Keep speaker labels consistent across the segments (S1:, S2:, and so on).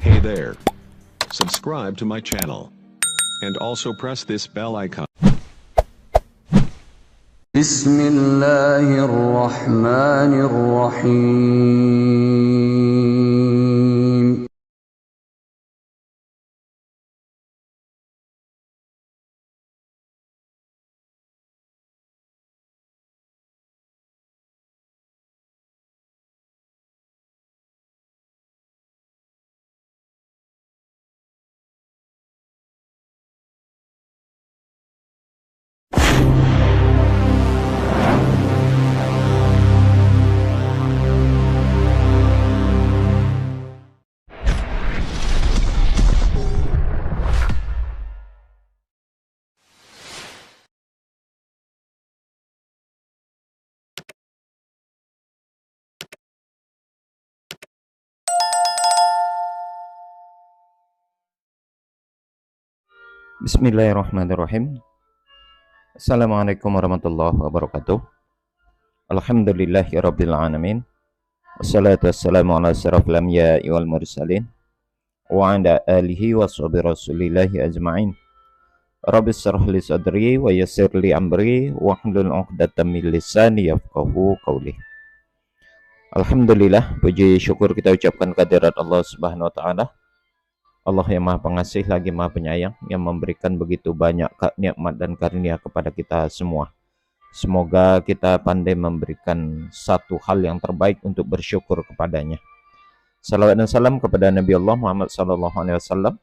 S1: Hey there. Subscribe to my channel. And also press this bell icon.
S2: بسم الله الرحمن الرحيم
S3: Bismillahirrahmanirrahim. Assalamualaikum warahmatullahi wabarakatuh. Alhamdulillahirabbil alamin. Wassalatu wassalamu ala asyrafil anbiya'i wal mursalin wa ala alihi washabi rasulillahi ajma'in. Rabbi shrah li sadri wa yassir li amri wa hlul 'uqdatam min lisani yafqahu qawli. Alhamdulillah, puji syukur kita ucapkan kehadirat Allah Subhanahu wa taala. Allah yang Maha Pengasih lagi Maha Penyayang, yang memberikan begitu banyak nikmat dan karunia kepada kita semua. Semoga kita pandai memberikan satu hal yang terbaik untuk bersyukur kepadanya. Salawat dan salam kepada Nabi Allah Muhammad sallallahu alaihi wasallam.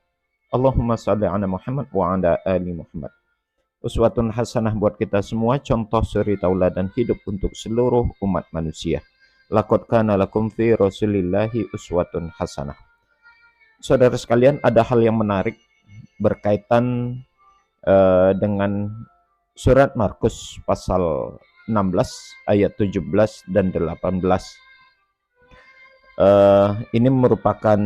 S3: Allahumma shalli ala Muhammad wa ala ali Muhammad. Uswatun hasanah buat kita semua, contoh suri tauladan hidup untuk seluruh umat manusia. Laqad kana lakum fi Rasulillahi uswatun hasanah. Saudara sekalian, ada hal yang menarik berkaitan dengan surat Markus pasal 16 ayat 17 dan 18. Ini merupakan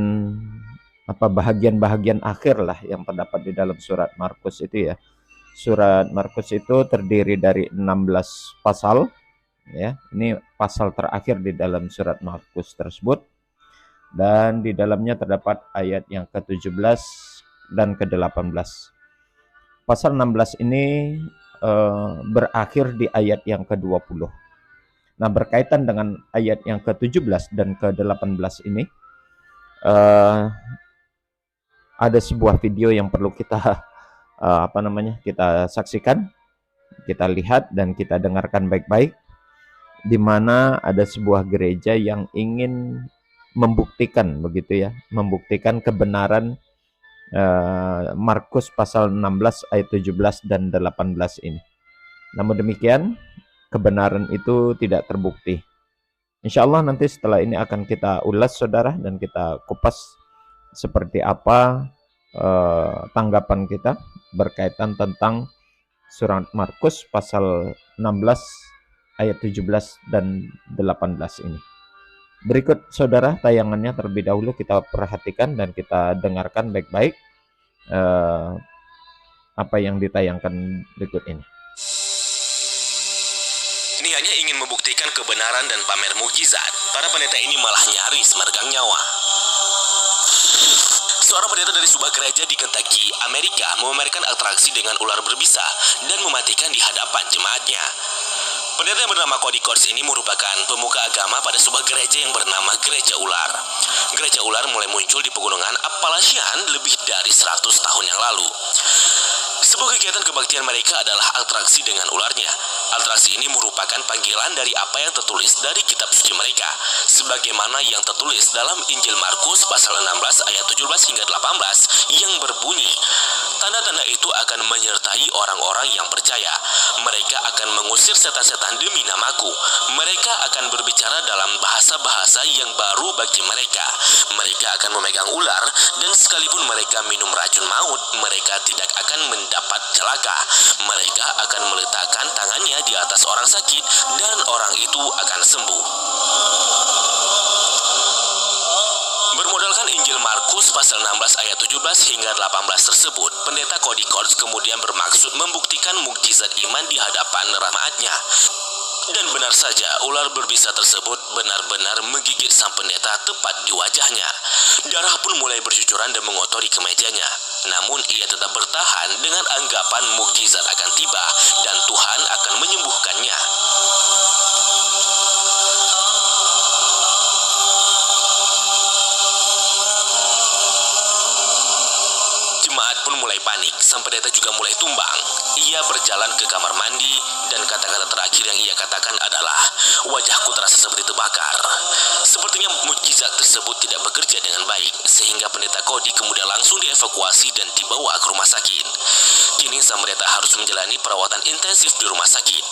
S3: bahagian-bahagian akhir lah yang terdapat di dalam surat Markus itu ya. Surat Markus itu terdiri dari 16 pasal ya. Ini pasal terakhir di dalam surat Markus tersebut. Dan di dalamnya terdapat ayat yang ke-17 dan ke-18. Pasal 16 ini berakhir di ayat yang ke-20. Nah, berkaitan dengan ayat yang ke-17 dan ke-18 ini, ada sebuah video yang perlu kita kita saksikan, kita lihat dan kita dengarkan baik-baik, di mana ada sebuah gereja yang ingin membuktikan kebenaran Markus pasal 16 ayat 17 dan 18 ini. Namun demikian, kebenaran itu tidak terbukti. Insya Allah nanti setelah ini akan kita ulas saudara, dan kita kupas seperti apa tanggapan kita berkaitan tentang surat Markus pasal 16 ayat 17 dan 18 ini. Berikut saudara tayangannya terlebih dahulu kita perhatikan dan kita dengarkan baik-baik apa yang ditayangkan berikut ini.
S4: Niatnya ingin membuktikan kebenaran dan pamer mukjizat. Para pendeta ini malah nyaris meregang nyawa. Seorang pendeta dari sebuah gereja di Kentucky, Amerika, memamerkan atraksi dengan ular berbisa dan mematikan di hadapan jemaatnya. Pendeta yang bernama Cody Coates ini merupakan pemuka agama pada sebuah gereja yang bernama Gereja Ular. Gereja Ular mulai muncul di pegunungan Appalachian lebih dari 100 tahun yang lalu. Sebuah kegiatan kebaktian mereka adalah atraksi dengan ularnya. Atraksi ini merupakan panggilan dari apa yang tertulis dari kitab suci mereka, sebagaimana yang tertulis dalam Injil Markus pasal 16 ayat 17 hingga 18 yang berbunyi, tanda-tanda itu akan menyertai orang-orang yang percaya. Mereka akan mengusir setan-setan demi namaku. Mereka akan berbicara dalam bahasa-bahasa yang baru bagi mereka. Mereka akan memegang ular, dan sekalipun mereka minum racun maut, mereka tidak akan mendapat celaka. Mereka akan meletakkan tangannya di atas orang sakit, dan orang itu akan sembuh. Bermodalkan Injil Markus pasal 16 ayat 17 hingga 18 tersebut, pendeta Cody Coates kemudian bermaksud membuktikan mukjizat iman di hadapan jemaatnya. Dan benar saja, ular berbisa tersebut benar-benar menggigit sang pendeta tepat di wajahnya. Darah pun mulai bercucuran dan mengotori kemejanya. Namun ia tetap bertahan dengan anggapan mukjizat akan tiba dan Tuhan akan menyembuhkannya. Jemaat pun mulai panik, sang pendeta juga mulai tumbang. Ia berjalan ke kamar mandi dan kata-kata terakhir yang ia katakan adalah, "Wajahku terasa seperti terbakar." Sepertinya mukjizat tersebut tidak bekerja dengan baik, sehingga pendeta Cody kemudian langsung dievakuasi dan dibawa ke rumah sakit. Kini sang pendeta harus menjalani perawatan intensif di rumah sakit.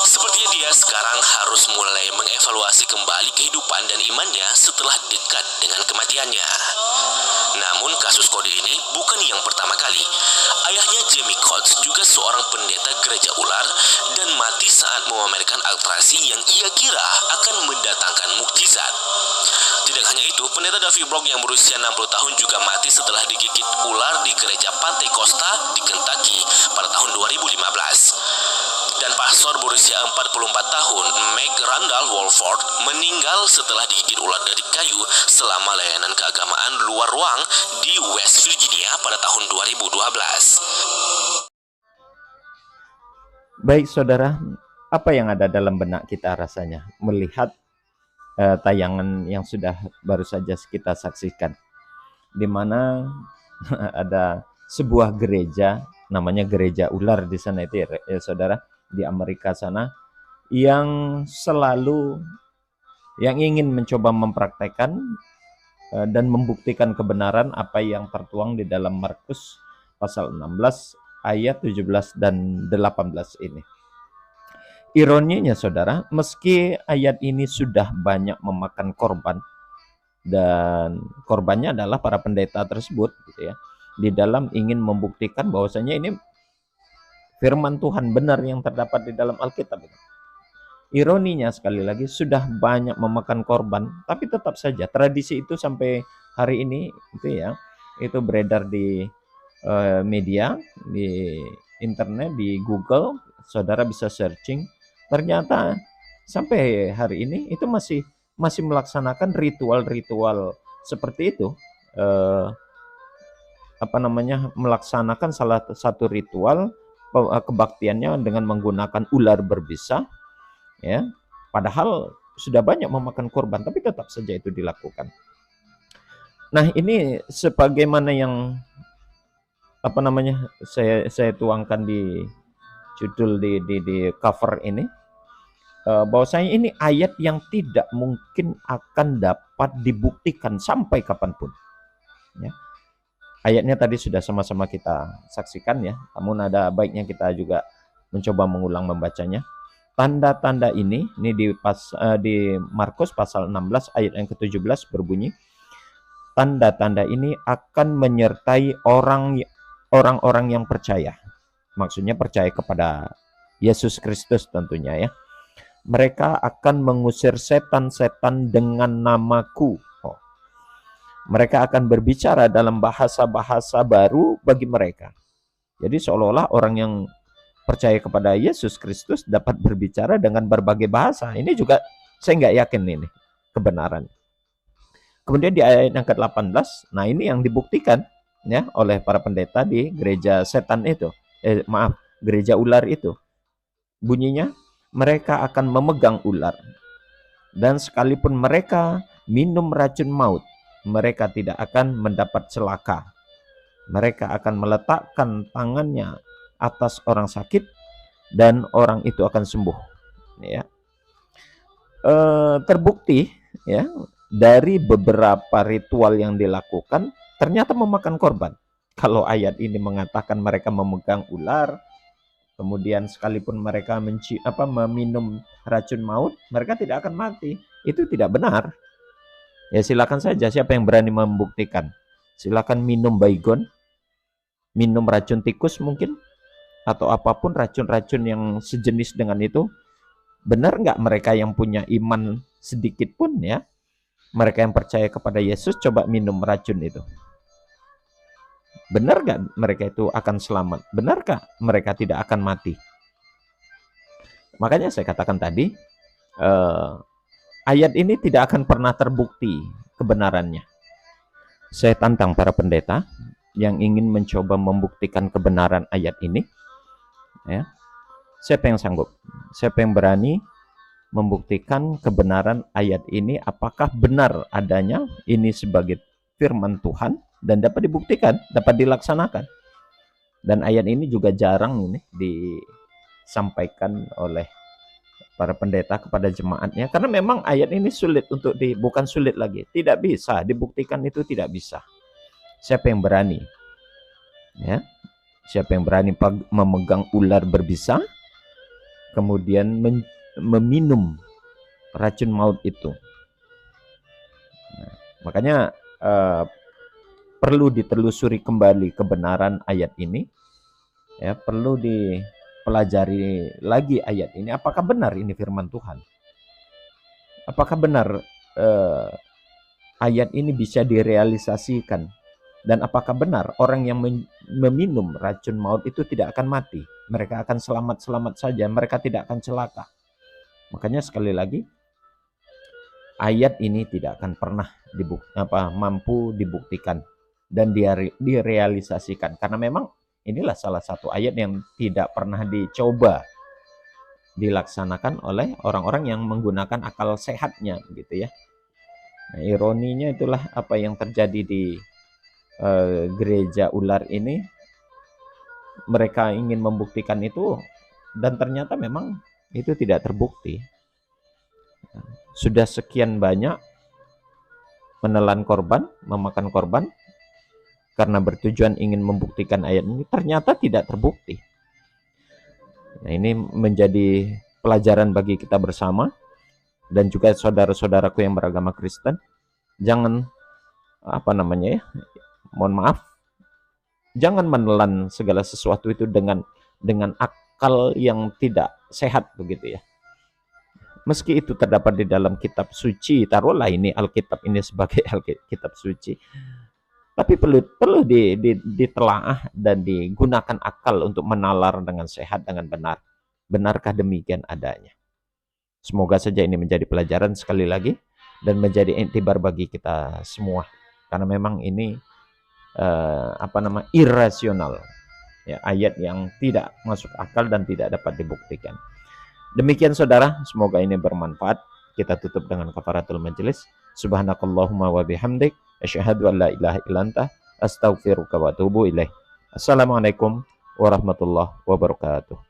S4: Sepertinya dia sekarang harus mulai mengevaluasi kembali kehidupan dan imannya setelah dekat dengan kematiannya. Namun kasus Cody ini bukan yang pertama kali. Ayahnya Jamie Coates juga seorang pendeta gereja ular dan mati saat memamerkan atraksi yang ia kira akan mendatangkan mukjizat. Tidak hanya itu, pendeta Davy Brock yang berusia 60 tahun juga mati setelah digigit ular di gereja Pantai Costa di Kentucky pada tahun 2015. Dan pastor berusia 44 tahun, Meg Randall Wolford, meninggal setelah digigit ular dari kayu selama layanan keagamaan luar ruang di West Virginia pada tahun 2012.
S3: Baik saudara, apa yang ada dalam benak kita rasanya melihat tayangan yang sudah baru saja kita saksikan, di mana ada sebuah gereja, namanya gereja ular di sana itu ya saudara, di Amerika sana, yang selalu yang ingin mencoba mempraktekkan dan membuktikan kebenaran apa yang tertuang di dalam Markus pasal 16 ayat 17 dan 18 ini. Ironinya saudara, meski ayat ini sudah banyak memakan korban, dan korbannya adalah para pendeta tersebut gitu ya, di dalam ingin membuktikan bahwasanya ini firman Tuhan benar yang terdapat di dalam Alkitab. Ironinya sekali lagi sudah banyak memakan korban, tapi tetap saja tradisi itu sampai hari ini itu ya, itu beredar di media, di internet, di Google, saudara bisa searching. Ternyata sampai hari ini itu masih melaksanakan ritual-ritual seperti itu. Melaksanakan salah satu ritual kebaktiannya dengan menggunakan ular berbisa, ya. Padahal sudah banyak memakan korban, tapi tetap saja itu dilakukan. Nah, ini sebagaimana yang saya tuangkan di judul di cover ini, bahwasanya ini ayat yang tidak mungkin akan dapat dibuktikan sampai kapanpun. Ya. Ayatnya tadi sudah sama-sama kita saksikan ya, namun ada baiknya kita juga mencoba mengulang membacanya. Tanda-tanda ini di Markus pasal 16 ayat yang ke-17 berbunyi, tanda-tanda ini akan menyertai orang-orang yang percaya. Maksudnya percaya kepada Yesus Kristus tentunya ya. Mereka akan mengusir setan-setan dengan namaku. Mereka akan berbicara dalam bahasa-bahasa baru bagi mereka. Jadi seolah-olah orang yang percaya kepada Yesus Kristus dapat berbicara dengan berbagai bahasa. Ini juga saya nggak yakin ini kebenaran. Kemudian di ayat yang ke-18, nah ini yang dibuktikan ya oleh para pendeta di gereja setan itu. Gereja ular itu. Bunyinya, mereka akan memegang ular. Dan sekalipun mereka minum racun maut, mereka tidak akan mendapat celaka. Mereka akan meletakkan tangannya atas orang sakit dan orang itu akan sembuh. Ya. Terbukti ya dari beberapa ritual yang dilakukan ternyata memakan korban. Kalau ayat ini mengatakan mereka memegang ular, kemudian sekalipun mereka meminum racun maut, mereka tidak akan mati. Itu tidak benar. Ya silakan saja, siapa yang berani membuktikan. Silakan minum baygon, minum racun tikus mungkin, atau apapun racun-racun yang sejenis dengan itu. Benar nggak mereka yang punya iman sedikit pun ya, mereka yang percaya kepada Yesus coba minum racun itu? Benar nggak mereka itu akan selamat? Benarkah mereka tidak akan mati? Makanya saya katakan tadi, ayat ini tidak akan pernah terbukti kebenarannya. Saya tantang para pendeta yang ingin mencoba membuktikan kebenaran ayat ini. Ya. Siapa yang sanggup? Siapa yang berani membuktikan kebenaran ayat ini? Apakah benar adanya ini sebagai firman Tuhan dan dapat dibuktikan, dapat dilaksanakan? Dan ayat ini juga jarang ini disampaikan oleh para pendeta kepada jemaatnya, karena memang ayat ini sulit untuk bukan sulit lagi, tidak bisa dibuktikan, itu tidak bisa. Siapa yang berani? Ya, siapa yang berani memegang ular berbisa, kemudian meminum racun maut itu? Nah, makanya perlu ditelusuri kembali kebenaran ayat ini. Ya, perlu dipelajari lagi ayat ini. Apakah benar ini firman Tuhan? Apakah benar ayat ini bisa direalisasikan? Dan apakah benar orang yang meminum racun maut itu tidak akan mati? Mereka akan selamat-selamat saja, mereka tidak akan celaka. Makanya sekali lagi, ayat ini tidak akan pernah mampu dibuktikan dan direalisasikan. Karena memang inilah salah satu ayat yang tidak pernah dicoba dilaksanakan oleh orang-orang yang menggunakan akal sehatnya, gitu ya. Nah, ironinya itulah apa yang terjadi di gereja ular ini. Mereka ingin membuktikan itu dan ternyata memang itu tidak terbukti. Sudah sekian banyak menelan korban, memakan korban, karena bertujuan ingin membuktikan ayat ini, ternyata tidak terbukti. Nah, ini menjadi pelajaran bagi kita bersama dan juga saudara-saudaraku yang beragama Kristen. Jangan mohon maaf, jangan menelan segala sesuatu itu dengan akal yang tidak sehat, begitu ya. Meski itu terdapat di dalam kitab suci, taruhlah ini Alkitab ini sebagai kitab suci, tapi perlu ditelaah dan digunakan akal untuk menalar dengan sehat, dengan benar. Benarkah demikian adanya? Semoga saja ini menjadi pelajaran sekali lagi dan menjadi intibar bagi kita semua. Karena memang ini irasional. Ya, ayat yang tidak masuk akal dan tidak dapat dibuktikan. Demikian saudara, semoga ini bermanfaat. Kita tutup dengan kafaratul majelis. Subhanakallahumma wa bihamdik, asyhadu an la ilaha illa anta, astaghfiruka wa atubu ilaih. Assalamualaikum warahmatullahi wabarakatuh.